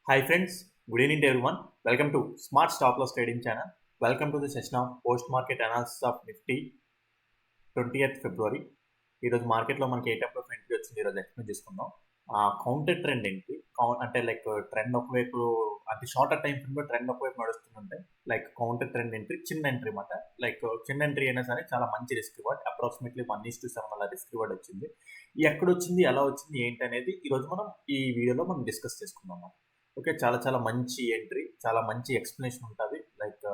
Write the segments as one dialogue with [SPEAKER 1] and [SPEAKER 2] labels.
[SPEAKER 1] Hi friends, good evening to everyone. Welcome to Smart Stop Loss Trading channel. Welcome to the session of post market analysis of Nifty 20th February. ఈరోజు మార్కెట్లో మనకి ఏ type of entry వచ్చింది ఈరోజు explain చేసుకుందాం. Counter trend entry అంటే like trend ఒకవైపు అంటే shorter time ఫ్రేమ్లో ట్రెండ్ ఒకవైపు నడుస్తుంటే లైక్ కౌంటర్ ట్రెండ్ ఎంట్రీ చిన్న ఎంట్రీ అనమాట. లైక్ చిన్న ఎంట్రీ అయినా సరే చాలా మంచి రిస్క్ రివార్డ్, అప్రాక్సిమేట్లీ 1:7 అలా రిస్క్ రివార్డ్ వచ్చింది. ఎక్కడ వచ్చింది, ఎలా వచ్చింది, ఏంటి అనేది ఈరోజు మనం ఈ వీడియోలో మనం డిస్కస్ చేసుకుందాం. ఓకే, చాలా చాలా మంచి ఎంట్రీ, చాలా మంచి ఎక్స్ప్లెనేషన్ ఉంటుంది. లైక్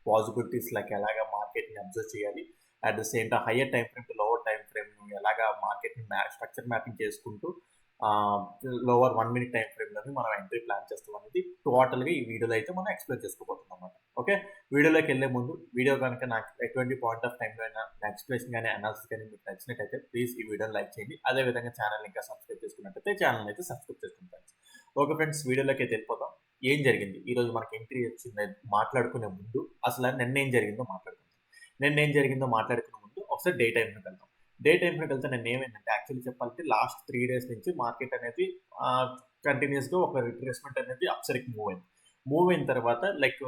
[SPEAKER 1] పాసిబిలిటీస్ లైక్ ఎలాగా మార్కెట్ని అబ్జర్వ్ చేయాలి, at the same time higher time frame to lower time frame ఎలాగా మార్కెట్ని స్ట్రక్చర్ మ్యాపింగ్ చేసుకుంటూ లోవర్ 1 minute టైం ఫ్రేమ్లోని మనం ఎంట్రీ ప్లాన్ చేస్తాం అనేది టోటల్గా ఈ వీడియోలో అయితే మనం ఎక్స్ప్లెయిన్ చేసుకోబోతున్నాం అన్నమాట. ఓకే, వీడియోలోకి వెళ్ళే ముందు వీడియో కనుక నాకు ఎటువంటి పాయింట్ ఆఫ్ టైంలో అయినా నా ఎక్స్ప్లెనేషన్ కానీ అనాలిసిస్ కానీ మీకు నచ్చినట్టయితే ప్లీజ్ ఈ వీడియోని లైక్ చేయండి. అదేవిధంగా ఛానల్ ఇంకా సబ్స్క్రైబ్ చేసుకున్నట్టయితే ఛానల్ అయితే సబ్స్క్రైబ్ చేసుకుంటాను. ఓకే ఫ్రెండ్స్, వీడియోలోకి అయితే వెళ్ళిపోతాం. ఏం జరిగింది ఈరోజు మనకి ఎంట్రీ వచ్చింది మాట్లాడుకునే ముందు అసలు నిన్న ఏం జరిగిందో మాట్లాడుకునే ముందు ఒకసారి డే టైం ఫ్రేమ్కి వెళ్తాం. డే టైం ఫ్రేమ్కి వెళ్తే నేను ఏమైందంటే యాక్చువల్లీ చెప్పాలంటే లాస్ట్ 3 days నుంచి మార్కెట్ అనేది కంటిన్యూస్గా ఒక రిట్రేస్మెంట్ అనేది అప్సైడ్కి మూవ్ అయిన తర్వాత లైక్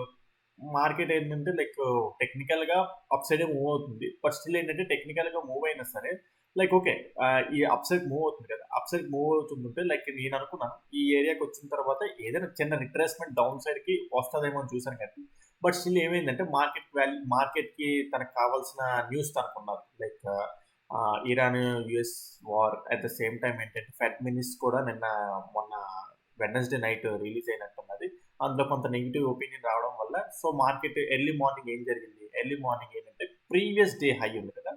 [SPEAKER 1] మార్కెట్ ఏంటంటే లైక్ టెక్నికల్గా అప్ సైడ్ మూవ్ అవుతుంది. బట్ స్టిల్ ఏంటంటే టెక్నికల్గా మూవ్ అయినా సరే లైక్ ఓకే, ఈ అప్ సైడ్ మూవ్ అవుతుంది కదా, అప్ సైడ్ మూవ్ అవుతుంటే లైక్ నేను అనుకున్నాను ఈ ఏరియాకి వచ్చిన తర్వాత ఏదైనా చిన్న రిట్రేస్మెంట్ డౌన్ సైడ్కి వస్తుందేమో అని చూసాను కానీ బట్ స్టిల్ ఏమైందంటే మార్కెట్కి తనకు కావాల్సిన న్యూస్ తనకున్నారు. Like Iran US war, at the same time ఏంటంటే ఫెడ్ మినిట్స్ కూడా మొన్న వెడ్నెస్డే నైట్ రిలీజ్ అయినట్టున్నది. అందులో కొంత నెగిటివ్ ఒపీనియన్ రావడం వల్ల సో మార్కెట్ ఎర్లీ మార్నింగ్ ఏంటంటే ప్రీవియస్ డే హై ఉంది కదా,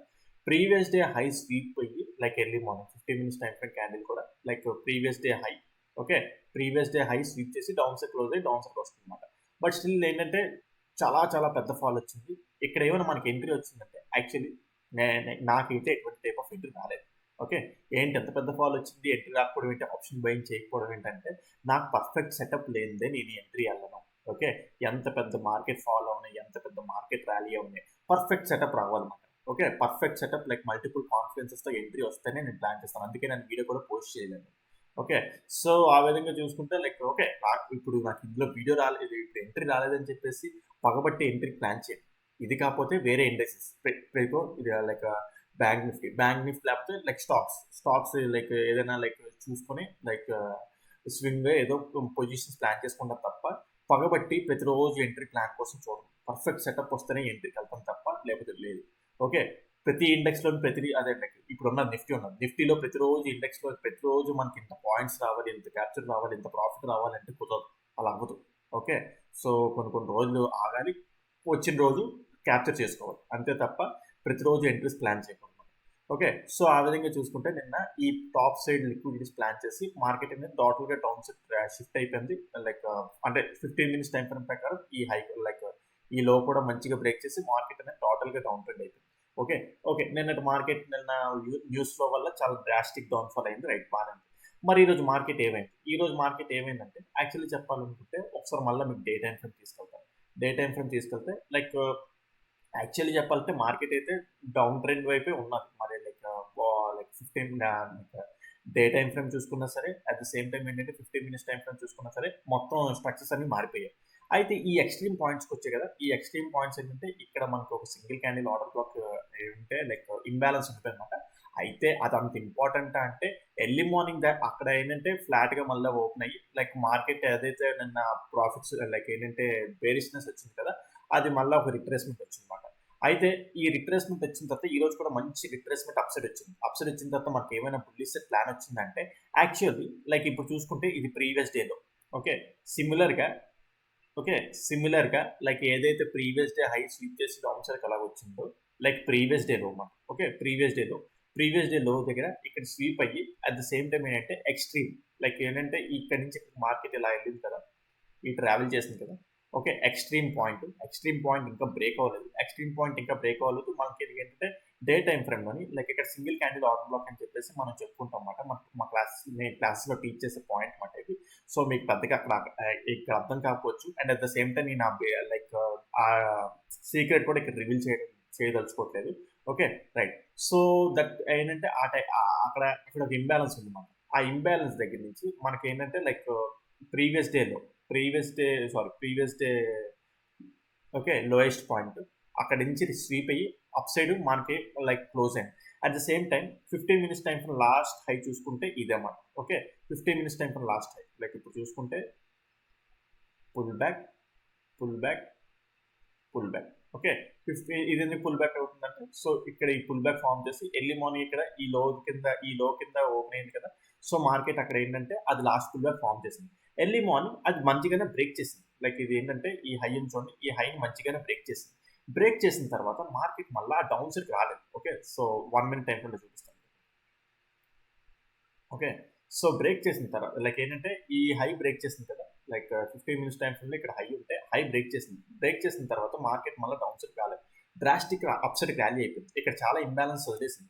[SPEAKER 1] ప్రీవియస్ డే హై స్వీప్ అయ్యి like early morning 15 minutes time frame candle కూడా like previous day high, okay, previous day high sweep చేసి డౌన్ సైడ్ క్లోజ్ అయ్యి down side వస్తుంది అనమాట. But still ఏంటంటే చాలా చాలా పెద్ద ఫాల్ వచ్చింది. ఇక్కడ ఏమైనా మనకి ఎంట్రీ వచ్చిందంటే యాక్చువల్లీ నాకైతే ఎటువంటి టైప్ ఆఫ్ ఎంట్రీ రాలేదు. ఓకే, ఏంటి ఎంత పెద్ద ఫాల్ వచ్చింది, ఎంట్రీ రాకపోవడం ఏంటి, ఆప్షన్ బయింగ్ చేయకపోవడం ఏంటంటే నాకు పర్ఫెక్ట్ సెటప్ లేనిదే నేను ఎంట్రీ వెళ్ళను. ఓకే, ఎంత పెద్ద మార్కెట్ ఫాల్ అవునాయి, ఎంత పెద్ద మార్కెట్ ర్యాలీ అవునాయి, పర్ఫెక్ట్ సెటప్ రావాలన్నమాట. Okay, perfect setup like multiple కాన్ఫిడెన్సెస్తో ఎంట్రీ వస్తేనే నేను ప్లాన్ చేస్తాను. అందుకే నేను వీడియో కూడా పోస్ట్ చేయలేను. ఓకే, సో ఆ విధంగా చూసుకుంటే లైక్ ఓకే, ఇప్పుడు నాకు ఇందులో వీడియో రాలేదు, ఇప్పుడు ఎంట్రీ రాలేదని చెప్పేసి పగబట్టి ఎంట్రీ ప్లాన్ చేయండి. ఇది కాకపోతే వేరే ఇండెక్సెస్ ఇది లైక్ బ్యాంక్ నిఫ్టీ లేకపోతే లైక్ స్టాక్స్ లైక్ ఏదైనా లైక్ చూసుకొని లైక్ స్వింగ్ ఏదో పొజిషన్స్ ప్లాన్ చేసుకుంటాం తప్ప పగబట్టి ప్రతిరోజు ఎంట్రీ ప్లాన్ కోసం చూడండి. పర్ఫెక్ట్ సెటప్ వస్తేనే ఎంట్రీకి వెళ్తాం తప్ప లేకపోతే లేదు. ఓకే, ప్రతి ఇండెక్స్లో అదే ఇప్పుడున్న నిఫ్టీలో ప్రతిరోజు మనకి ఇంత పాయింట్స్ రావాలి, ఇంత క్యాప్చర్ రావాలి, ఇంత ప్రాఫిట్ రావాలి అంటే కుదరదు, అలా అవ్వదు. ఓకే, సో కొన్ని రోజులు ఆగాలి, వచ్చిన రోజు క్యాప్చర్ చేసుకోవాలి, అంతే తప్ప ప్రతిరోజు ఎంట్రీస్ ప్లాన్ చేయకూడదు. ఓకే, సో ఆ విధంగా చూసుకుంటే నిన్న ఈ టాప్ సైడ్ లిక్విడిటీస్ ప్లాన్ చేసి మార్కెట్ అనేది టోటల్గా డౌన్ సైడ్ షిఫ్ట్ అయిపోయింది. లైక్ అంటే 15 minutes టైం ఫ్రేమ్ ప్రకారం ఈ హై లైక్ ఈ లో కూడా మంచిగా బ్రేక్ చేసి మార్కెట్ అనేది టోటల్గా డౌన్ ట్రెండ్ అయిపోయింది. ఓకే, నిన్నటి మార్కెట్ నిన్న న్యూస్ లో వల్ల చాలా డ్రాస్టిక్ డౌన్ఫాల్ అయింది, రైట్, బాగా. మరి ఈ రోజు మార్కెట్ ఏమైందంటే యాక్చువల్లీ చెప్పాలనుకుంటే ఒకసారి మళ్ళీ మీకు డే టైం ఫ్రేమ్ తీసుకెళ్తే లైక్ యాక్చువల్లీ చెప్పాలంటే మార్కెట్ అయితే డౌన్ ట్రెండ్ వైపే ఉన్నది. మరి లైక్ 15 డే టైం ఫ్రేమ్ చూసుకున్నా సరే, అట్ ద సేమ్ టైం ఏంటంటే 15 minutes టైం ఫ్రేమ్ చూసుకున్నా సరే మొత్తం స్ట్రక్చర్స్ అన్ని మారిపోయాయి. అయితే ఈ ఎక్స్ట్రీమ్ పాయింట్స్కి వచ్చాయి కదా, ఈ ఎక్స్ట్రీమ్ పాయింట్స్ ఏంటంటే ఇక్కడ మనకు ఒక సింగిల్ క్యాండిల్ ఆర్డర్ బ్లాక్ ఉంటే లైక్ ఇంబ్యాలెన్స్ ఉంటుంది అనమాట. అయితే అది అంత ఇంపార్టెంట్ అంటే ఎర్లీ మార్నింగ్ అక్కడ ఏంటంటే ఫ్లాట్గా మళ్ళీ ఓపెన్ అయ్యి లైక్ మార్కెట్ ఏదైతే నిన్న ప్రాఫిట్స్ లైక్ ఏంటంటే బేరిష్నెస్ వచ్చింది కదా, అది మళ్ళీ ఒక రిట్రేస్మెంట్ వచ్చింది అనమాట. అయితే ఈ రిట్రేస్మెంట్ వచ్చిన తర్వాత ఈ రోజు కూడా మంచి రిట్రేస్మెంట్ అప్సైడ్ వచ్చిన తర్వాత మనకి ఏమైనా బుల్లిష్ ప్లాన్ వచ్చిందంటే యాక్చువల్లీ లైక్ ఇప్పుడు చూసుకుంటే ఇది ప్రీవియస్ డేలో ఓకే సిమిలర్గా లైక్ ఏదైతే ప్రీవియస్ డే హై స్వీప్ చేసి డౌన్ సైడ్ అలా వచ్చిందో లైక్ ప్రీవియస్ డే లో ఓకే ప్రీవియస్ డే లో దగ్గర ఇక్కడ స్వీప్ అయ్యి అట్ ద సేమ్ టైం ఏంటంటే ఎక్స్ట్రీమ్ లైక్ ఏంటంటే ఇక్కడ నుంచి మార్కెట్ ఇలా వెళ్ళింది కదా, ఈ ట్రావెల్ చేసింది కదా. ఓకే, ఎక్స్ట్రీమ్ పాయింట్ ఇంకా బ్రేక్ అవ్వలేదు. మనకి ఏంటంటే డే టైం ఫ్రేమ్ అని లైక్ ఇక్కడ సింగిల్ క్యాండిల్ ఆర్డర్ బ్లాక్ అని చెప్పేసి మనం చెప్పుకుంటాం అన్నమాట. మా క్లాసెస్లో టీచ్ చేసే పాయింట్ అన్నమాట ఇది. సో మీకు పెద్దగా అక్కడ ఇక్కడ అర్థం కాకపోవచ్చు. And at the same time నేను లైక్ ఆ సీక్రెట్ కూడా ఇక్కడ రివీల్ చేయదలుచుకోవట్లేదు. Okay, right. సో దట్ ఏంటంటే అక్కడ ఒక ఇంబ్యాలెన్స్ ఉంది. ఆ ఇంబ్యాలెన్స్ దగ్గర నుంచి మనకి ఏంటంటే లైక్ ప్రీవియస్ డేలో previous day okay lowest point అక్కడ నుంచి స్వీప్ అయ్యి అప్ సైడ్ మనకి లైక్ క్లోజ్ అయింది. At the same time 15 minutes time from last high చూసుకుంటే ఇదేమాట. Okay 15 minutes time from last high like ఇప్పుడు చూసుకుంటే pull back pull back pull back. Okay ఇది ఎందుకు పుల్ బ్యాక్ అవుతుందంటే సో ఇక్కడ ఈ పుల్ బ్యాక్ ఫామ్ చేసి ఎర్లీ మార్నింగ్ ఇక్కడ ఈ లో కింద ఓపెన్ అయింది కదా. సో మార్కెట్ అక్కడ ఏంటంటే అది లాస్ట్ పుల్ బ్యాక్ ఫామ్ చేసింది. ఎర్లీ మార్నింగ్ అది మంచిగానే బ్రేక్ చేసింది. లైక్ ఇది ఏంటంటే ఈ హై చూడండి, ఈ హైని మంచిగానే బ్రేక్ చేసింది. బ్రేక్ చేసిన తర్వాత మార్కెట్ మళ్ళీ డౌన్ సైడ్ రాలేదు. Okay so 1 minute time frame చూపిస్తాను. ఓకే సో బ్రేక్ చేసిన తర్వాత లైక్ ఏంటంటే ఈ హై బ్రేక్ చేసింది కదా, లైక్ 15 minutes టైం ఫ్రేమ్లో ఇక్కడ హై ఉంటే హై బ్రేక్ చేసిన తర్వాత మార్కెట్ మళ్ళీ డౌన్ సైడ్ రాలేదు, డ్రాస్టిక్ అప్ సైడ్ ర్యాలీ అయిపోయింది. ఇక్కడ చాలా ఇంబ్యాలెన్స్ వదిలేసింది,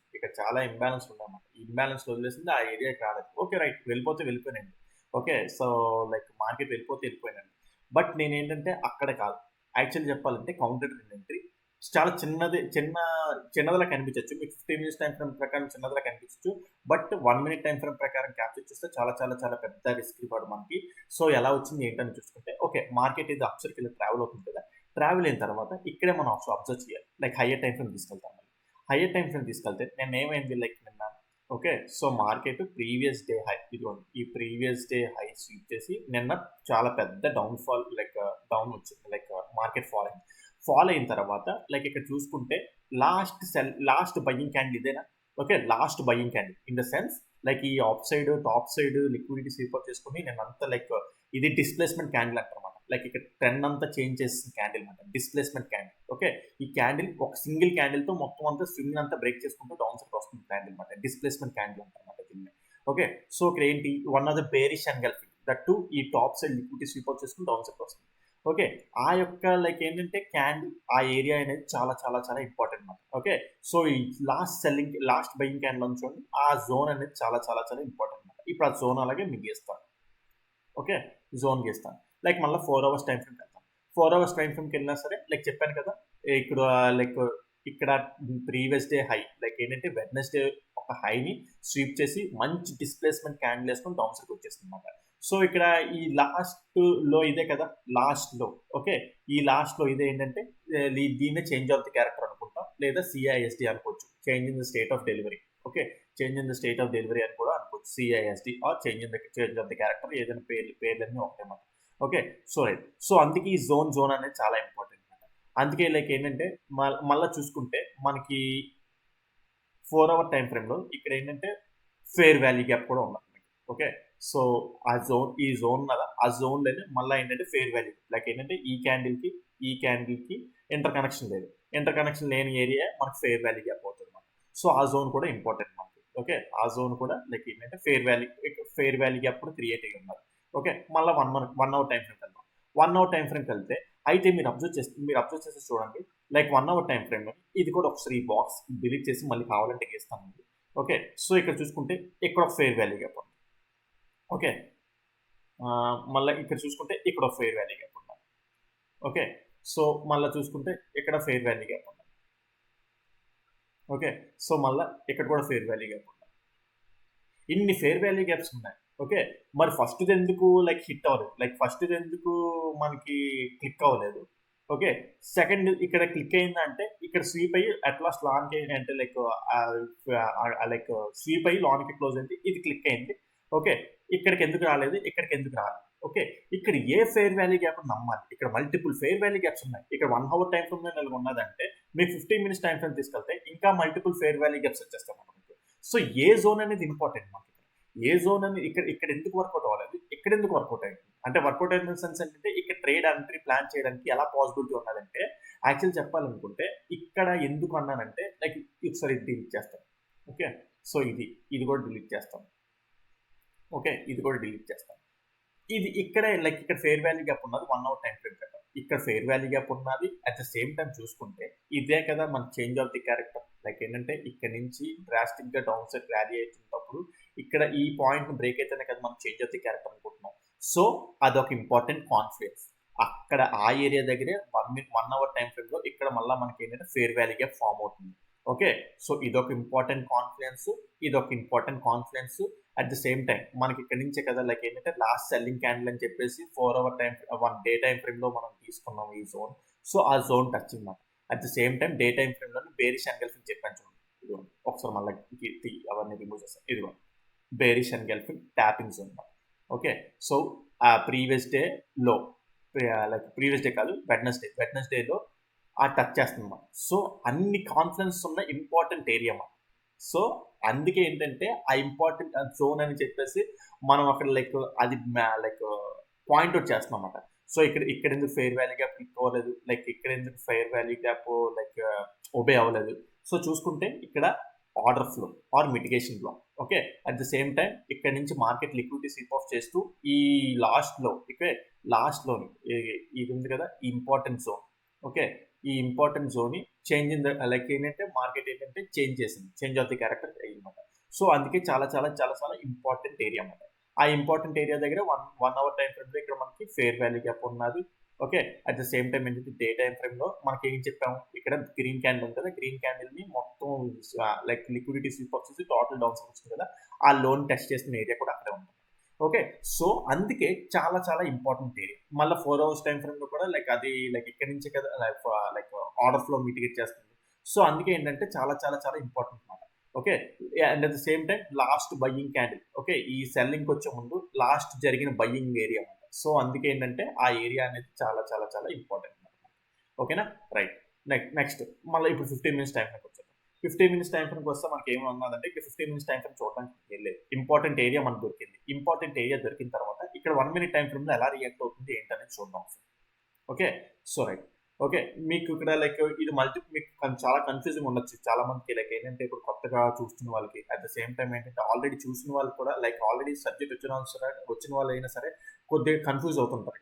[SPEAKER 1] ఉందన్నమాట. ఈ ఇంబ్యాలెన్స్ వదిలేసింది, ఆ ఏరియాకి రాలేదు. ఓకే రైట్, వెళ్ళిపోయినండి. ఓకే సో లైక్ మార్కెట్ వెళ్ళిపోయినండి. బట్ నేనేంటంటే అక్కడ కాదు, యాక్చువల్లీ చెప్పాలంటే కౌంటర్ ఎంట్రీ చాలా చిన్నదిలా కనిపించవచ్చు మీకు. 15 minutes టైం ఫ్రేమ్ ప్రకారం చిన్నదిలా కనిపించవచ్చు, బట్ 1 minute టైం ఫ్రేమ్ ప్రకారం క్యాప్చర్ చేస్తే చాలా చాలా చాలా పెద్ద రిస్క్ రివార్డ్ మనకి. సో ఎలా వచ్చింది ఏంటని చూసుకుంటే ఓకే మార్కెట్ ఇది అప్ సైడ్కి ట్రావెల్ అవుతుంది కదా, ట్రావెల్ అయిన తర్వాత ఇక్కడే మనం అబ్జర్వ్ చేయాలి. లైక్ హయ్యర్ టైం ఫ్రేమ్ తీసుకెళ్తాం. హయ్యర్ టైం ఫ్రేమ్ తీసుకెళ్తే నేను ఏమైంది లైక్ నిన్న okay so market previous day high ఇదిగోండి, ఈ ప్రీవియస్ డే హై స్వీప్ చేసి నిన్న చాలా పెద్ద డౌన్ వచ్చింది. లైక్ మార్కెట్ ఫాల్ అయిన తర్వాత లైక్ ఇక్కడ చూసుకుంటే లాస్ట్ బయ్యింగ్ క్యాండిల్ ఇదేనా. Okay last buying candle in the sense like ఈ top side liquidity sweep up చేసుకుని నేనంతా లైక్ ఇది డిస్ప్లేస్మెంట్ క్యాండిల్ అంటారన్నమాట. లైక్ ఇక్కడ ట్రెండ్ అంతా చేంజ్ చేసిన క్యాండిల్ అనమాట, డిస్ప్లేస్మెంట్ క్యాండిల్. ఓకే ఈ క్యాండిల్ ఒక సింగిల్ క్యాండిల్ తో మొత్తం అంతా స్వింగ్ అంతా బ్రేక్ చేసుకుంటూ డౌన్ సైడ్ వస్తుంది క్యాండిల్ అనమాట, డిస్ప్లేస్మెంట్ క్యాండిల్ అంటారన్నమాట దీన్ని. ఓకే సో ఇక్కడ ఏంటి one of the bearish engulfing that to ఈ top side liquidity sweep up చేసుకుని డౌన్ సైడ్ వస్తుంది. ఓకే ఆ యొక్క లైక్ ఏంటంటే క్యాండిల్ ఆ ఏరియా అనేది చాలా చాలా చాలా ఇంపార్టెంట్ అనమాట. ఓకే సో ఈ లాస్ట్ బయింగ్ క్యాండిల్ చూడండి, ఆ జోన్ అనేది చాలా చాలా చాలా ఇంపార్టెంట్ అనమాట. ఇప్పుడు ఆ జోన్ అలాగే మీకు గీస్తాను. ఓకే జోన్ గీస్తాను. లైక్ మళ్ళీ 4 hours టైం ఫ్రేమ్ వెళ్తాం. 4 hours టైం ఫ్రేమ్కి వెళ్ళినా సరే లైక్ చెప్పాను కదా ఇక్కడ లైక్ ఇక్కడ ప్రీవియస్ డే హై లైక్ ఏంటంటే వెడ్నెస్డే ఒక హైని స్వీప్ చేసి మంచి డిస్ప్లేస్మెంట్ క్యాండిల్ వేసుకొని డౌన్ సైడ్కి వచ్చేస్తుంది అనమాట. సో ఇక్కడ ఈ లాస్ట్ లో ఇదే కదా లాస్ట్ లో. ఓకే ఈ లాస్ట్ లో ఇదే ఏంటంటే దీన్నే చేంజ్ ఆఫ్ ది క్యారెక్టర్ అనుకుంటాం, లేదా CISD అనుకోవచ్చు, change in the state of delivery. Okay change in the state of delivery అని కూడా అనుకోవచ్చు, CISD or change of the character, ఏదైనా పేర్లన్నీ ఒకటే మాట. ఓకే సో అందుకే ఈ జోన్ అనేది చాలా ఇంపార్టెంట్ అనమాట. అందుకే లైక్ ఏంటంటే మళ్ళీ చూసుకుంటే మనకి 4 hour టైం ఫ్రేమ్లో ఇక్కడ ఏంటంటే ఫేర్ వాల్యూ గ్యాప్ కూడా ఉన్నది. ఓకే సో ఈ జోన్ కదా, ఆ జోన్లోనే మళ్ళీ ఏంటంటే ఫేర్ వాల్యూ లైక్ ఏంటంటే ఈ క్యాండిల్కి ఇంటర్ కనెక్షన్ లేదు, ఇంటర్ కనెక్షన్ లేని ఏరియా మనకి ఫేర్ వాల్యూ గ్యాప్ అవుతుంది అనమాట. సో ఆ జోన్ కూడా ఇంపార్టెంట్ మనకి. ఓకే ఆ జోన్ కూడా లైక్ ఏంటంటే ఫేర్ వాల్యూ గ్యాప్ కూడా క్రియేట్ అయ్యి ఉన్నారు. ఓకే మళ్ళీ 1 hour టైం ఫ్రేమ్ వెళ్దాం. 1 hour టైం ఫ్రేమ్కి వెళ్తే అయితే మీరు అబ్జర్వ్ చేసి చూడండి, లైక్ 1 hour టైం ఫ్రేమ్ ఇది కూడా ఒకసారి ఈ బాక్స్ డిలీట్ చేసి మళ్ళీ కావాలంటే గీస్తాను. ఓకే సో ఇక్కడ చూసుకుంటే ఇక్కడ ఒక ఫేర్ వాల్యూ గ్యాప్ ఉంది. ఓకే మళ్ళీ ఇక్కడ చూసుకుంటే ఇక్కడ ఫెయిర్ వాల్యూ గ్యాప్ ఉంది. ఓకే సో మళ్ళీ చూసుకుంటే ఇక్కడ ఫెయిర్ వాల్యూ గ్యాప్ ఉంది. ఓకే సో మళ్ళీ ఇక్కడ కూడా ఫెయిర్ వాల్యూ గ్యాప్ ఉంది. ఇన్ని ఫెయిర్ వాల్యూ గ్యాప్స్ ఉన్నాయి. ఓకే మరి ఫస్ట్ ఎందుకు లైక్ హిట్ అవ్వలేదు, లైక్ ఫస్ట్ ఎందుకు మనకి క్లిక్ అవ్వలేదు. ఓకే సెకండ్ ఇక్కడ క్లిక్ అయిందంటే ఇక్కడ స్వీప్ అయ్యి అట్ లాస్ట్ లాన్కి అంటే లైక్ స్వీప్ అయ్యి లాన్కి క్లోజ్ అయింది, ఇది క్లిక్ అయింది. ఓకే ఇక్కడికి ఎందుకు రాలేదు, ఓకే ఇక్కడ ఏ ఫెయిర్ వాల్యూ గ్యాప్ నమ్మాలి, ఇక్కడ మల్టిపుల్ ఫెయిర్ వాల్యూ గ్యాప్స్ ఉన్నాయి. ఇక్కడ 1 hour టైం ఫ్రేమ్ నెలకు ఉన్నదంటే మీకు 15 minutes టైం ఫ్రేమ్ తీసుకెళ్తే ఇంకా మల్టిపుల్ ఫెయిర్ వాల్యూ గ్యాప్స్ వచ్చేస్తాయి మనకు. సో ఏ జోన్ అనేది ఇంపార్టెంట్ మనకి. ఏ జోన్ అనేది ఇక్కడ ఎందుకు వర్కౌట్ అవ్వలేదు, ఇక్కడ ఎందుకు వర్కౌట్ అయింది అంటే వర్కౌట్ అయిన సెన్స్ ఏంటంటే ఇక్కడ ట్రేడ్ ఎంట్రీ ప్లాన్ చేయడానికి ఎలా పాసిబిలిటీ ఉన్నదంటే యాక్చువల్ చెప్పాలనుకుంటే ఇక్కడ ఎందుకు అన్నానంటే లైక్ ఒకసారి డిలీట్ చేస్తాం. ఓకే సో ఇది కూడా డిలీట్ చేస్తాం. ఓకే ఇది కూడా డిలీట్ చేస్తాం. ఇది ఇక్కడే లైక్ ఇక్కడ ఫెయిర్ వాల్యూ గ్యాప్ ఉన్నది 1 hour టైం ఫ్రేమ్ కదా, ఇక్కడ ఫెయిర్ వాల్యూ గ్యాప్ ఉన్నది. అట్ ద సేమ్ టైం చూసుకుంటే ఇదే కదా మన change of the character. Like ఏంటంటే ఇక్కడ నుంచి డ్రాస్టిక్ గా డౌన్ సైడ్ ర్యాలీ అవుతున్నప్పుడు ఇక్కడ ఈ పాయింట్ బ్రేక్ అయితేనే కదా మనం చేంజ్ ఆఫ్ ది క్యారెక్టర్ అనుకుంటున్నాం. సో అదొక ఇంపార్టెంట్ కాన్ఫ్లుయెన్స్. అక్కడ ఆ ఏరియా దగ్గరే 1 hour టైం ఫ్రేమ్ లో ఇక్కడ మళ్ళీ మనకి ఏంటంటే ఫెయిర్ వాల్యూ గ్యాప్ ఫామ్ అవుతుంది. ఓకే సో ఇదొక important confluence, at the same time మనకి ఇక్కడ నుంచే కదా లైక్ ఏంటంటే లాస్ట్ సెల్లింగ్ క్యాండిల్ అని చెప్పేసి 4 hour time 1 day time frame లో మనం తీసుకున్నాం ఈ జోన్. సో ఆ జోన్ టచ్ మాట. At the same time day time frame లో బేరిష్ ఎంగల్ఫింగ్ చెప్పాను చూడండి. ఇదిగోండి ఒకసారి మళ్ళీ అవన్నీ రిమూవ్ చేస్తాం. ఇదిగోండి bearish engulfing tapping zone. Okay, so ఆ ప్రీవియస్ డే లో లైక్ ప్రీవియస్ డే కాదు వెడ్నెస్డేలో ఆ టచ్ చేస్తుంది. సో అన్ని కాన్ఫిడెన్స్ ఉన్న ఇంపార్టెంట్ ఏరియా మాట. సో అందుకే ఏంటంటే ఆ ఇంపార్టెంట్ జోన్ అని చెప్పేసి మనం అక్కడ లైక్ అది లైక్ పాయింట్ అవుట్ చేస్తున్నాం అన్నమాట. సో ఇక్కడ ఎందుకు ఫెయిర్ వాల్యూ గ్యాప్ క్లిక్ అవ్వలేదు, లైక్ ఇక్కడ ఎందుకు ఫెయిర్ వాల్యూ గ్యాప్ లైక్ ఒబే అవ్వలేదు. సో చూసుకుంటే ఇక్కడ order flow or mitigation block. Okay, at the same time ఇక్కడ నుంచి మార్కెట్ లిక్విడిటీ స్విప్ ఆఫ్ చేస్తూ ఈ లాస్ట్లోని ఇది ఉంది కదా ఇంపార్టెంట్ జోన్. ఓకే, ఈ important zone change in the like ఏంటంటే మార్కెట్ ఏంటంటే చేంజ్ ఆఫ్ ది క్యారెక్టర్ అయ్యిందన్నమాట. సో అందుకే చాలా చాలా చాలా చాలా ఇంపార్టెంట్ ఏరియా అన్నమాట. ఆ ఇంపార్టెంట్ ఏరియా దగ్గర 1 hour టైం ఫ్రేమ్ లో ఇక్కడ మనకి ఫెయిర్ వాల్యూ గ్యాప్ ఉన్నది. Okay, at the same time ఏంటంటే డే టైం ఫ్రేమ్ లో మనకి ఏం చెప్పాము, ఇక్కడ గ్రీన్ క్యాండిల్ ఉంది కదా, గ్రీన్ క్యాండిల్ ని మొత్తం లైక్ లిక్విడిటీ స్విప్ వచ్చేసి టోటల్ డౌన్ వచ్చింది కదా, ఆ లోన్ టెస్ట్ చేసిన ఏరియా కూడా అక్కడే ఉంటుంది. ఓకే, సో అందుకే చాలా చాలా ఇంపార్టెంట్ ఏరియా. మళ్ళీ 4 hours టైం ఫ్రేమ్ లో కూడా లైక్ అది లైక్ ఇక్కడ నుంచే కదా లైక్ ఆర్డర్ ఫ్లో మిటిగేట్ చేస్తుంది. సో అందుకే ఏంటంటే చాలా చాలా చాలా ఇంపార్టెంట్ అనమాట. Okay, and at the same time last buying candle. Okay, ఈ సెల్లింగ్ వచ్చే ముందు లాస్ట్ జరిగిన బయ్యింగ్ ఏరియా అనమాట. సో అందుకే ఏంటంటే ఆ ఏరియా అనేది చాలా చాలా చాలా ఇంపార్టెంట్ అనమాట. ఓకేనా, రైట్. నెక్స్ట్ మళ్ళీ ఇప్పుడు 15 minutes టైం ఫ్రేమ్ వచ్చాం. 15 minutes టైం ఫ్రేమ్కి వస్తే మనకి ఏమి ఉన్నదంటే ఇక్కడ 15 minutes టైం ఫ్రేమ్ చూడడానికి వెళ్ళలేదు. ఇంపార్టెంట్ ఏరియా మనకు దొరికింది. ఇంపార్టెంట్ ఏరియా దొరికిన తర్వాత ఇక్కడ 1 minute టైం ఫ్రేమ్ లో ఎలా రియాక్ట్ అవుతుంది ఏంటనేది చూద్దాం. Okay, so right. ఓకే, మీకు ఇక్కడ లైక్ ఇది మీకు చాలా కన్ఫ్యూజింగ్ ఉండొచ్చు చాలా మందికి. లైక్ ఏంటంటే ఇప్పుడు కొత్తగా చూస్తున్న వాళ్ళకి, అట్ ద సేమ్ టైం ఏంటంటే ఆల్రెడీ చూసిన వాళ్ళు కూడా లైక్ ఆల్రెడీ సబ్జెక్ట్ వచ్చిన వాళ్ళు అయినా సరే కొద్దిగా కన్ఫ్యూజ్ అవుతుంటారు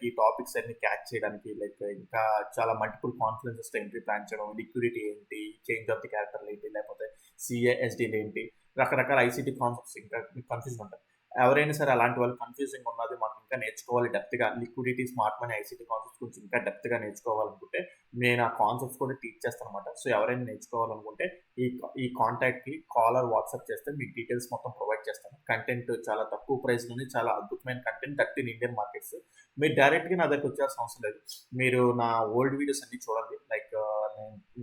[SPEAKER 1] ఈ టాపిక్స్ అన్ని క్యాచ్ చేయడానికి. లైక్ ఇంకా చాలా మల్టిపుల్ కాన్ఫిడెన్సెస్ ఎంట్రీ ప్లాన్ చేయడం, లిక్విడిటీ ఏంటి, చేంజ్ ఆఫ్ ది క్యారెక్టర్ ఏంటి, లేకపోతే సిఏఎస్డీలు ఏంటి, రకరకాల ఐసీటీ కాన్సెప్ట్స్ ఇంకా మీకు కన్ఫ్యూజన్ ఉంటాయి. ఎవరైనా సరే అలాంటి వాళ్ళు కన్ఫ్యూజింగ్ ఉన్నది, మాకు ఇంకా నేర్చుకోవాలి డెప్త్గా liquidity smart money ICT concepts గురించి ఇంకా డెప్త్గా నేర్చుకోవాలనుకుంటే నేను ఆ కాన్సెప్ట్స్ కూడా టీచ్ చేస్తాను అనమాట. సో ఎవరైనా నేర్చుకోవాలనుకుంటే ఈ కాంటాక్ట్కి కాల్ ఆర్ వాట్సాప్ చేస్తే మీకు డీటెయిల్స్ మొత్తం ప్రొవైడ్ చేస్తాను. కంటెంట్ చాలా తక్కువ ప్రైస్లోనే చాలా అద్భుతమైన కంటెంట్ 13 ఇండియన్ మార్కెట్స్. మీరు డైరెక్ట్గా నా దగ్గర వచ్చేసిన అవసరం లేదు. మీరు నా ఓల్డ్ వీడియోస్ అన్ని చూడండి. లైక్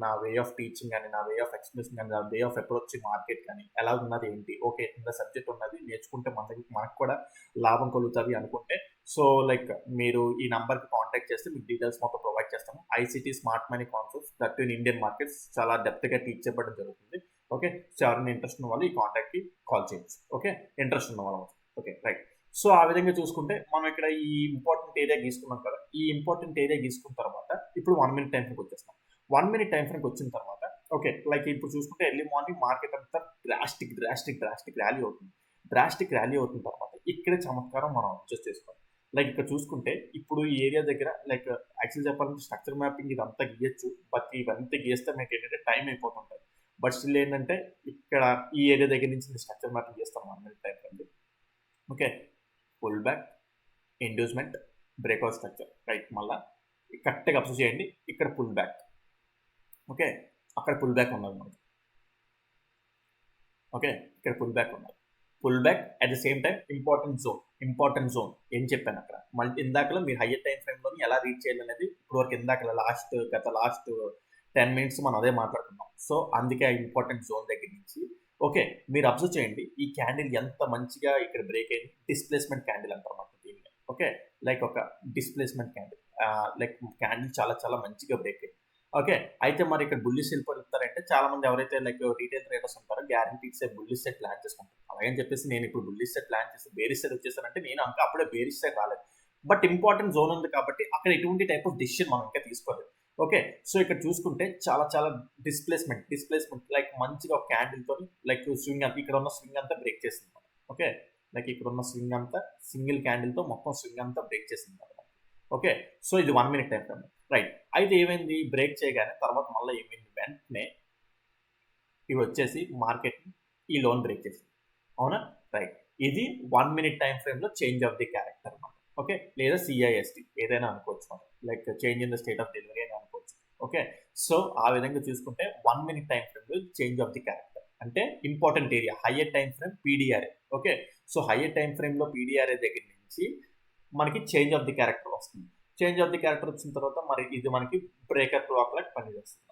[SPEAKER 1] నా వే ఆఫ్ టీచింగ్ కానీ, నా వే ఆఫ్ ఎక్స్ప్రెషన్ కానీ, నా వే ఆఫ్ అప్రోచ్ మార్కెట్ కానీ ఎలా ఉన్నది ఏంటి, ఓకే ఇంత సబ్జెక్ట్ ఉన్నది నేర్చుకుంటే మనకు కూడా లాభం కలుగుతుంది అనుకుంటే సో లైక్ మీరు ఈ నంబర్కి కాంటాక్ట్ చేస్తే మీకు డీటెయిల్స్ మొత్తం ప్రొవైడ్ చేస్తాము. ICT smart money concepts 13 Indian markets చాలా డెప్త్గా టీచ్ చెప్పడం జరుగుతుంది. ఓకే, సో ఎవరైనా ఇంట్రెస్ట్ ఉన్న వాళ్ళు ఈ కాంటాక్ట్కి కాల్ చేయొచ్చు. ఓకే, ఇంట్రెస్ట్ ఉన్న వాళ్ళు. Okay, right. సో ఆ విధంగా చూసుకుంటే మనం ఇక్కడ ఈ ఇంపార్టెంట్ ఏరియా గీసుకున్నాం కదా, ఈ ఇంపార్టెంట్ ఏరియా గీసుకున్న తర్వాత ఇప్పుడు 1 minute టైం ఫ్రేమ్కి వచ్చేస్తాం. 1 minute టైం ఫ్రేమ్కి వచ్చిన తర్వాత ఓకే లైక్ ఇప్పుడు చూసుకుంటే ఎర్లీ మార్నింగ్ మార్కెట్ అంతా డ్రాస్టిక్ ర్యాలీ అవుతుంది. డ్రాస్టిక్ ర్యాలీ అవుతున్న తర్వాత ఇక్కడ చమత్కారం మనం అడ్జస్ట్ చేసుకోవాలి. లైక్ ఇక్కడ చూసుకుంటే ఇప్పుడు ఈ ఏరియా దగ్గర లైక్ యాక్చువల్ చెప్పాలంటే స్ట్రక్చర్ మ్యాపింగ్ ఇదంతా గీయచ్చు, బట్ ఇవంతా గీస్తే మీకు ఏంటంటే టైం అయిపోతుంటుంది. బట్ స్టిల్ ఏంటంటే ఇక్కడ ఈ ఏరియా దగ్గర నుంచి స్ట్రక్చర్ మ్యాపింగ్ చేస్తాం 1 minute time frame. Okay, pull back, inducement, breakout structure. Right, మళ్ళీ కరెక్ట్గా అబ్జర్వ్ చేయండి. ఇక్కడ పుల్ బ్యాక్. ఓకే, అక్కడ పుల్ బ్యాక్ ఉన్నది మనకి. ఓకే, ఇక్కడ పుల్ బ్యాక్ ఉన్నది. Pull back at the same time important zone ఏం చెప్పాను అక్కడ. మళ్ళీ ఇందాకలో మీరు హయ్యర్ టైం ఫ్రేమ్లోని ఎలా రీచ్ చేయాలనేది ఇప్పుడు వరకు ఇందాక లాస్ట్ 10 minutes మనం అదే మాట్లాడుకున్నాం. సో అందుకే ఆ ఇంపార్టెంట్ జోన్ దగ్గర నుంచి ఓకే మీరు అబ్జర్వ్ చేయండి. ఈ క్యాండిల్ ఎంత మంచిగా ఇక్కడ బ్రేక్ అయింది. డిస్ప్లేస్మెంట్ క్యాండిల్ అంటారన్నమాట దీన్ని. ఓకే, లైక్ ఒక డిస్ప్లేస్మెంట్ క్యాండిల్, లైక్ క్యాండిల్ చాలా చాలా మంచిగా బ్రేక్ అయింది. ఓకే, అయితే మరి ఇక్కడ బుల్లిష్ వెళ్ళిపోతారంటే చాలా మంది ఎవరైతే లైక్ రీటైల్ ట్రేడర్స్ ఉంటారో గ్యారంటీస్ బుల్లిష్ సెట్ ప్లాన్ చేసుకుంటారు. అలాగని చెప్పేసి నేను ఇప్పుడు బుల్లిష్ సెట్ ప్లాన్ చేసి బేరిష్ సెట్ వచ్చేసానంటే నేను ఇంకా అప్పుడే బేరిష్ సెట్ రాలేదు. బట్ ఇంపార్టెంట్ జోన్ ఉంది కాబట్టి అక్కడ ఎటువంటి టైప్ ఆఫ్ డిసిషన్ మనం ఇంకా తీసుకోలేదు. ఓకే, సో ఇక్కడ చూసుకుంటే చాలా చాలా డిస్ప్లేస్మెంట్ లైక్ మంచిగా ఒక క్యాండిల్ తోని లైక్ స్వింగ్ అంతా ఇక్కడ ఉన్న స్వింగ్ అంతా బ్రేక్ చేసింది. ఓకే, లైక్ ఇక్కడ ఉన్న స్వింగ్ అంతా సింగిల్ క్యాండిల్ తో మొత్తం స్వింగ్ అంతా బ్రేక్ చేసింది. ఓకే, సో ఇది 1 minute టైం ఫ్రేమ్. రైట్, అయితే ఏమైంది బ్రేక్ చేయగానే తర్వాత మళ్ళీ ఏమైంది వెంటనే ఇవి వచ్చేసి మార్కెట్ ఈ లోన్ బ్రేక్ చేసింది. అవునా, రైట్. ఇది 1 minute టైం ఫ్రేమ్ లో చేంజ్ ఆఫ్ ది క్యారెక్టర్ అన్నమాట. ఓకే, లేదా సిఐఎస్టి ఏదైనా అనుకోవచ్చు మనం, like change in the state of delivery అని అనుకోవచ్చు. ఓకే, సో ఆ విధంగా చూసుకుంటే 1 minute టైం ఫ్రేమ్ లో చేంజ్ ఆఫ్ ది క్యారెక్టర్. అంటే important area, higher time frame PDRA. Okay, so higher time ఫ్రేమ్లో పీడిఆర్ఏ దగ్గర నుంచి మనకి చేంజ్ ఆఫ్ ది క్యారెక్టర్ వస్తుంది. చేంజ్ ఆఫ్ ది క్యారెక్టర్ వచ్చిన తర్వాత మరి ఇది మనకి బ్రేకర్ బ్లాక్ లాగా పనిచేస్తుంది.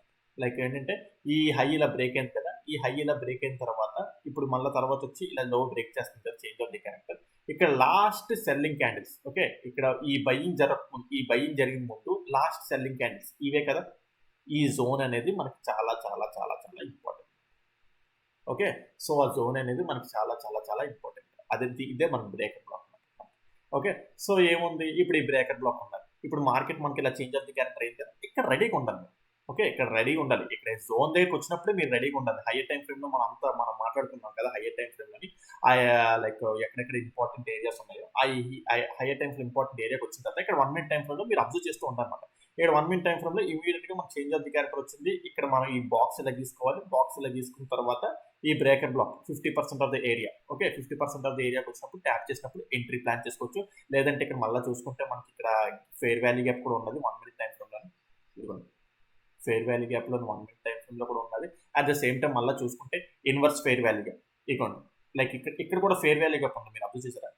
[SPEAKER 1] లైక్ ఏంటంటే ఈ హై ఇలా బ్రేక్ అయింది కదా, ఈ హై ఇలా బ్రేక్ అయిన తర్వాత ఇప్పుడు మళ్ళీ తర్వాత వచ్చి ఇలా లో బ్రేక్ చేస్తుంది కదా చేంజ్ ఆఫ్ ది క్యారెక్టర్. ఇక్కడ లాస్ట్ సెల్లింగ్ క్యాండిల్స్, ఓకే, ఇక్కడ ఈ బయింగ్ జరిగిన ముందు లాస్ట్ సెల్లింగ్ క్యాండిల్స్ ఇవే కదా. ఈ జోన్ అనేది మనకి చాలా చాలా చాలా చాలా ఇంపార్టెంట్. ఓకే, సో ఆ జోన్ అనేది మనకి చాలా చాలా చాలా ఇంపార్టెంట్. ఇదే మన బ్రేకర్ బ్లాక్. ఓకే, సో ఏముంది, ఇప్పుడు ఈ బ్రేకర్ బ్లాక్ ఉండాలి. ఇప్పుడు మార్కెట్ మనకి ఇలా చేంజ్ ఆఫ్ ది క్యారెక్టర్ అయింది కదా, ఇక్కడ రెడీగా ఉండాలి. ఓకే, ఇక్కడ రెడీగా ఉండాలి. ఇక్కడ జోన్ దగ్గరికి వచ్చినప్పుడే మీరు రెడీగా ఉండాలి. హయ్యర్ టైం ఫ్రేమ్ లో మనం మాట్లాడుకున్నాం కదా, హయ్యర్ టైం ఫ్రేమ్ లోని లైక్ ఎక్కడెక్కడ ఇంపార్టెంట్ ఏరియాస్ ఉన్నాయో హయ్యర్ టైం ఫ్రేమ్ ఇంపార్టెంట్ ఏరియాకి వచ్చిన తర్వాత ఇక్కడ 1 మినిట్ టైం ఫ్రేమ్ లో మీరు అబ్జర్వ్ చేస్తూ ఉంటారన్నమాట. ఇక్కడ 1 మినిట్ టైం ఫ్రేమ్ లో ఇమీడియట్ గా మనకి చేంజ్ ఆఫ్ ది క్యారెక్టర్ వచ్చింది. ఇక్కడ మనం ఈ బాక్స్ ఇలా తీసుకోవాలి. బాక్స్ ఇలా తీసుకున్న తర్వాత ఈ breaker block 50% of the area, okay, 50% of the ఏరియాకి వచ్చినప్పుడు ట్యాప్ చేసినప్పుడు ఎంట్రీ ప్లాన్ చేసుకోవచ్చు. లేదంటే ఇక్కడ మళ్ళీ చూసుకుంటే మనకి ఇక్కడ ఫెయిర్ వాల్యూ గ్యాప్ కూడా ఉన్నది 1 మినిట్ టైం ఫ్రేమ్ లో. ఇదిగోండి, ఫెయిర్ వాల్యూ గ్యాప్ లో 1 మినిట్ టైం ఫ్రేమ్ లో కూడా ఉన్నది. అట్ ద సేమ్ టైం మళ్ళీ చూసుకుంటే ఇన్వర్స్ ఫెయిర్ వాల్యూ గ్యాప్ ఇదిగోండి. లైక్ ఇక్కడ కూడా ఫెయిర్ వాల్యూ గ్యాప్ ఉంది, మీరు అబ్జర్వ్ చేశారా?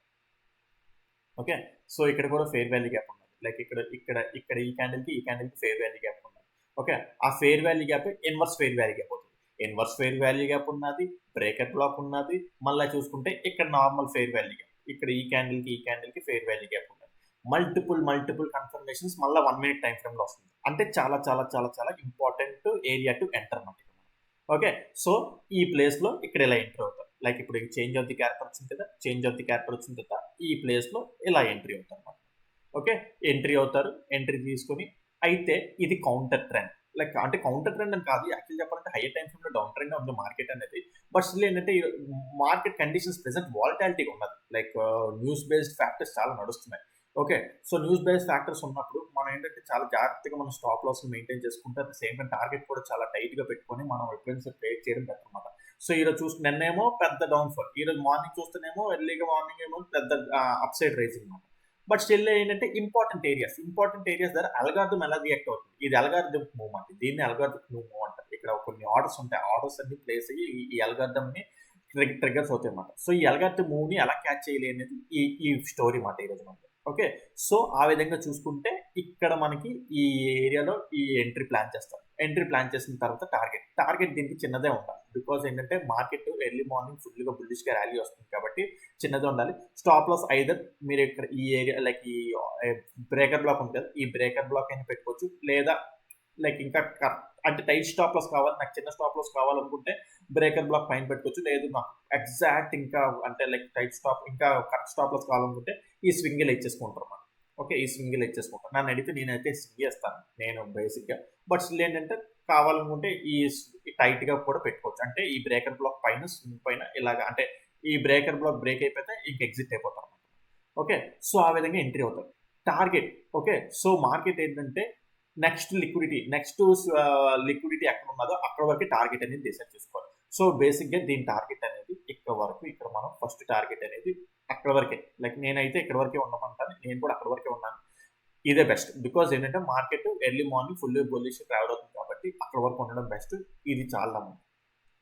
[SPEAKER 1] ఓకే, సో ఇక్కడ కూడా ఫెయిర్ వాల్యూ గ్యాప్ ఉన్నది. లైక్ ఇక్కడ ఈ క్యాండిల్ కి ఫెయిర్ వాల్యూ గ్యాప్ ఉన్నది. ఓకే, ఆ fair value gap inverse fair value gap అవుతుంది. ఇన్వర్స్ ఫెయిర్ వాల్యూ గ్యాప్ ఉన్నది, బ్రేకర్ బ్లాక్ ఉన్నది. మళ్ళీ చూసుకుంటే ఇక్కడ నార్మల్ ఫెయిర్ వాల్యూ గ్యాప్, ఇక్కడ ఈ క్యాండిల్ కి ఫెయిర్ వాల్యూ గ్యాప్ ఉన్నది. మల్టిపుల్ కన్ఫర్మేషన్స్ మళ్ళీ 1 మినిట్ టైం ఫ్రేమ్ లో వస్తుంది. అంటే చాలా చాలా చాలా చాలా ఇంపార్టెంట్ ఏరియా టు ఎంటర్ అన్నమాట. ఓకే, సో ఈ ప్లేస్ లో ఇక్కడ ఇలా ఎంట్రీ అవుతారు. లైక్ ఇప్పుడు చేంజ్ ఆఫ్ ది క్యారెక్టర్ వచ్చింది కదా, చేంజ్ ఆఫ్ ది క్యారెక్టర్ వచ్చిన తర్వాత ఈ ప్లేస్ లో ఇలా ఎంట్రీ అవుతారు అన్నమాట. ఓకే, ఎంట్రీ అవుతారు. ఎంట్రీ తీసుకొని అయితే ఇది కౌంటర్ ట్రెండ్. లైక్ అంటే కౌంటర్ ట్రెండ్ అని కాదు, యాక్చువల్ చెప్పాలంటే హైయర్ టైం ఫ్రేమ్ లో డౌన్ ట్రెండ్ ఉంది మార్కెట్ అనేది. బట్ స్టిల్ ఏంటంటే మార్కెట్ కండిషన్స్ ప్రెసెంట్ వాలటాలిటీగా ఉన్నది. లైక్ న్యూస్ బేస్డ్ ఫ్యాక్టర్స్ చాలా నడుస్తున్నాయి. Okay, so news based factors ఉన్నప్పుడు మనం ఏంటంటే చాలా జాగ్రత్తగా మనం స్టాప్ లాస్ మెయింటైన్ చేసుకుంటే at the same time target కూడా చాలా టైట్ గా పెట్టుకొని మనం ఎప్పుడైనా ట్రేడ్ చేయడం బెటర్ అనమాట. సో ఈరోజు చూస్తే నిన్నేమో పెద్ద డౌన్ ఫాల్, ఈరోజు మార్నింగ్ చూస్తేనేమో ఎర్లీగా మార్నింగ్ ఏమో పెద్ద అప్ సైడ్ రైజింగ్ అనమాట. బట్ స్టిల్ ఏంటంటే ఇంపార్టెంట్ ఏరియాస్ దగ్గర అల్గారిథం ఎలా రియాక్ట్ అవుతుంది, ఇది అల్గారిథం మూవ్ అంటే దీన్ని అల్గారిథం మూవ్ అంటారు. ఇక్కడ కొన్ని ఆర్డర్స్ ఉంటాయి, ఆర్డర్స్ అన్ని ప్లేస్ అయ్యి ఈ అల్గారిథం ని ట్రిగర్స్ అవుతాయి అన్నమాట. సో ఈ అల్గారిథం మూవ్ ని ఎలా క్యాచ్ చేయలేదు అనేది ఈ స్టోరీ మాట ఈరోజు మనకి. ఓకే, సో ఆ విధంగా చూసుకుంటే ఇక్కడ మనకి ఈ ఏరియాలో ఈ ఎంట్రీ ప్లాన్ చేస్తారు. ఎంట్రీ ప్లాన్ చేసిన తర్వాత టార్గెట్ దీనికి చిన్నదే ఉండాలి. బికాజ్ ఏంటంటే మార్కెట్ ఎర్లీ మార్నింగ్ ఫుల్ గా బుల్లిష్ గా ర్యాలీ వస్తుంది కాబట్టి చిన్నదే ఉండాలి. స్టాప్ లాస్ ఐదర్ మీరు ఇక్కడ ఈ ఏరియా లైక్ ఈ బ్రేకర్ బ్లాక్ ఉంటుంది కదా, ఈ బ్రేకర్ బ్లాక్ అయినా పెట్టుకోవచ్చు. లేదా లైక్ ఇంకా అంటే టైట్ స్టాప్ లాస్ కావాలి, నాకు చిన్న స్టాప్ లాస్ కావాలనుకుంటే బ్రేకర్ బ్లాక్ పైన పెట్టుకోవచ్చు. లేదు నాకు ఎగ్జాక్ట్ ఇంకా అంటే లైక్ టైట్ స్టాప్ ఇంకా కరెక్ట్ స్టాప్ లాస్ కావాలనుకుంటే ఈ స్వింగిల్ ఇచ్చేసుకుంటారు అన్నమాట. ఓకే, ఈ స్వింగిల్ ఇచ్చేసుకుంటాను. నన్ను అడిగితే నేనైతే స్వింగ్ చేస్తాను నేను బేసిక్గా. బట్ స్టిల్ ఏంటంటే కావాలనుకుంటే ఈ టైట్ గా కూడా పెట్టుకోవచ్చు. అంటే ఈ బ్రేకర్ బ్లాక్ పైన స్వింగ్ పైన ఇలాగా, అంటే ఈ బ్రేకర్ బ్లాక్ బ్రేక్ అయిపోతే ఇంక ఎగ్జిట్ అయిపోతారు అన్నమాట. ఓకే, సో ఆ విధంగా ఎంట్రీ అవుతారు. టార్గెట్, ఓకే, సో మార్కెట్ ఏంటంటే నెక్స్ట్ లిక్విడిటీ ఎక్కడ ఉన్నదో అక్కడ వరకు టార్గెట్ అనేది డిసైడ్ చేసుకోవాలి. సో బేసిక్ గా దీని టార్గెట్ అనేది ఇక్కడ వరకు, ఇక్కడ మనం ఫస్ట్ టార్గెట్ అనేది అక్కడ వరకే. లైక్ నేనైతే ఇక్కడ వరకే ఉండమంటాను, నేను కూడా అక్కడ వరకే ఉన్నాను. ఇదే బెస్ట్. బికాజ్ ఏంటంటే market early morning full bullish travel అవుతుంది కాబట్టి అక్కడ వరకు ఉండడం బెస్ట్. ఇది చాలా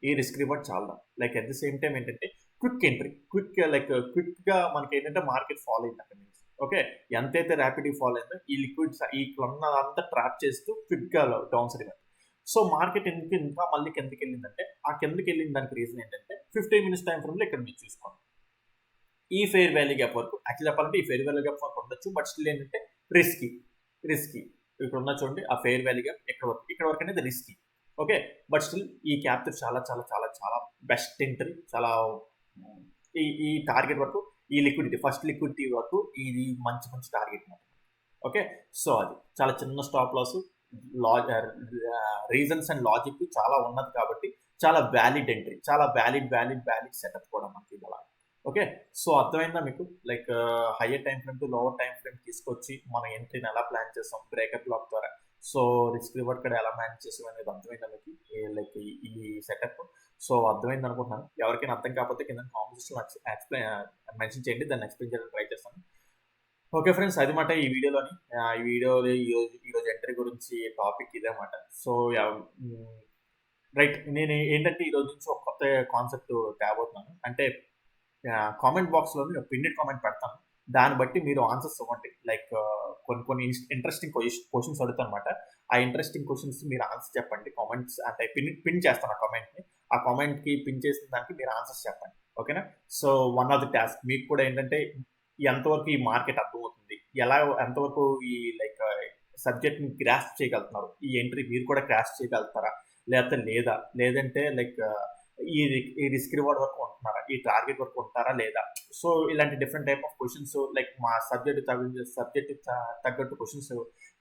[SPEAKER 1] ఈ రిస్క్ రివార్డ్ చాలా. Like at the same time ఏంటంటే క్విక్ ఎంట్రీ, క్విక్ గా మనకి ఏంటంటే మార్కెట్ ఫాలో అయింది అక్కడ నుంచి. ఓకే, ఎంతైతే ర్యాపిడ్ ఫాలో అయిందో ఈ లిక్విడ్స్ ఈ అంతా ట్రాప్ చేస్తూ క్విక్ గా డౌన్ సైడ్. సో మార్కెట్ ఎందుకు ఇంకా మళ్ళీ కిందకి వెళ్ళిందంటే ఆ కిందకి వెళ్ళిన దానికి రీజన్ ఏంటంటే 15 మినిట్స్ టైం ఫ్రేమ్ లో ఇక్కడ మీరు చూసుకోండి. ఈ ఫెయిర్ వాల్యూ గ్యాప్ వరకు యాక్చువల్ చెప్పాలంటే ఈ ఫెయిర్ వాల్యూ గ్యాప్ వరకు ఉండొచ్చు. బట్ స్టిల్ ఏంటంటే రిస్కీ ఇక్కడ ఉన్న చూడండి ఆ ఫెయిర్ వాల్యూ గ్యాప్ ఇక్కడ వరకు అనేది రిస్కీ. ఓకే, బట్ స్టిల్ ఈ క్యాప్చర్ చాలా చాలా చాలా చాలా బెస్ట్ ఎంట్రీ. చాలా ఈ టార్గెట్ వరకు ఈ ఫస్ట్ లిక్విడిటీ వరకు ఇది మంచి టార్గెట్ మాట. ఓకే, సో అది చాలా చిన్న stop loss, reasons and logic చాలా ఉన్నది కాబట్టి చాలా వ్యాలిడ్ ఎంట్రీ, చాలా వ్యాలిడ్ సెటప్ కూడా మనకి ఇలా. ఓకే, సో అర్థమైందా మీకు? Like higher time frame to lower time frame తీసుకొచ్చి మనం ఎంట్రీని ఎలా ప్లాన్ చేస్తాం బ్రేకర్ బ్లాక్ ద్వారా. సో రిస్క్ రివార్డ్ కూడా ఎలా మేనేజ్ చేసాం అనేది అర్థమైందా మీకు? లైక్ ఈ సెటప్. సో అర్థమైంది అనుకుంటున్నాను. ఎవరికైనా అర్థం కాకపోతే కింద కామెంట్స్ మెన్షన్ చేయండి, దాన్ని ఎక్స్ప్లెయిన్ చేయడానికి ట్రై చేస్తాను. ఓకే ఫ్రెండ్స్, అది మాట ఈ వీడియోలోని. ఈరోజు ఎంట్రీ గురించి టాపిక్ ఇదే మాట. So right. నేను ఏంటంటే ఈరోజు నుంచి ఒక కొత్త కాన్సెప్ట్ తేబోతున్నాను. అంటే కామెంట్ బాక్స్‌లోని పిన్నెడ్ కామెంట్ పెడతాను. దాన్ని బట్టి మీరు ఆన్సర్స్ ఇవ్వండి. లైక్ కొన్ని కొన్ని ఇంట్రెస్టింగ్ క్వెషన్స్ అడుగుతానన్నమాట. ఆ ఇంట్రెస్టింగ్ క్వెషన్స్ మీరు ఆన్సర్ చెప్పండి. కామెంట్స్ అంటే పిన్ చేస్తాను ఆ కామెంట్‌ని. ఆ కామెంట్‌కి పిన్ చేసిన దానికి మీరు ఆన్సర్స్ చెప్పండి. ఓకేనా? So, one of the task మీకు కూడా ఏంటంటే ఎంతవరకు ఈ మార్కెట్ అర్థమవుతుంది? ఎంతవరకు ఈ లైక్ సబ్జెక్ట్‌ని గ్రాస్ప్ చేయగలుగుతున్నారు? ఈ ఎంట్రీ మీరు కూడా గ్రాస్ప్ చేయగలుగుతారా? లేకపోతే లేదా? లేదంటే లైక్ ఈ రిస్క్ రివార్డ్ వరకు ఉంటున్నారా? ఈ టార్గెట్ వరకు ఉంటారా లేదా? సో, ఇలాంటి different type of questions like మా సబ్జెక్ట్ తగ్గట్టు క్వెషన్స్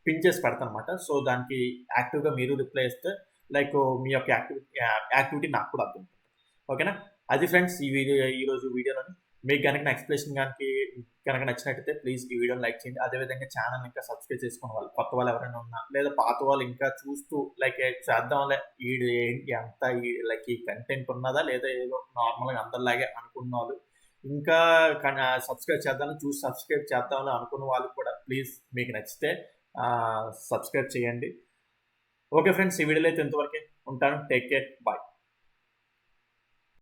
[SPEAKER 1] పిన్ చేసి పెడతానన్నమాట. సో, దానికి యాక్టివ్‌గా మీరు రిప్లై ఇస్తే లైక్ మీ యొక్క యాక్టివిటీ నాకు కూడా అర్థమవుతుంది. ఓకేనా? అది ఫ్రెండ్స్ ఈరోజు వీడియోలోని. మీకు గనక నా ఎక్స్‌ప్లనేషన్ గనక నచ్చినట్టయితే ప్లీజ్ ఈ వీడియోని లైక్ చేయండి. అదేవిధంగా ఛానెల్‌ని ఇంకా సబ్స్క్రైబ్ చేసుకున్న వాళ్ళు, కొత్త వాళ్ళు ఎవరైనా ఉన్నా, లేదా పాత వాళ్ళు ఇంకా చూస్తూ లైక్ చేద్దాంలే ఈడు ఏంటి అంతా లైక్ ఈ కంటెంట్ ఉన్నదా లేదా ఏదో నార్మల్‌గా అందరిలాగే అనుకున్నోళ్ళు, ఇంకా సబ్స్క్రైబ్ చేద్దామని అనుకున్న వాళ్ళు కూడా ప్లీజ్ మీకు నచ్చితే సబ్స్క్రైబ్ చేయండి. ఓకే ఫ్రెండ్స్, ఈ వీడియోలో అయితే ఇంతవరకే. ఉంటాను. Take care. బాయ్.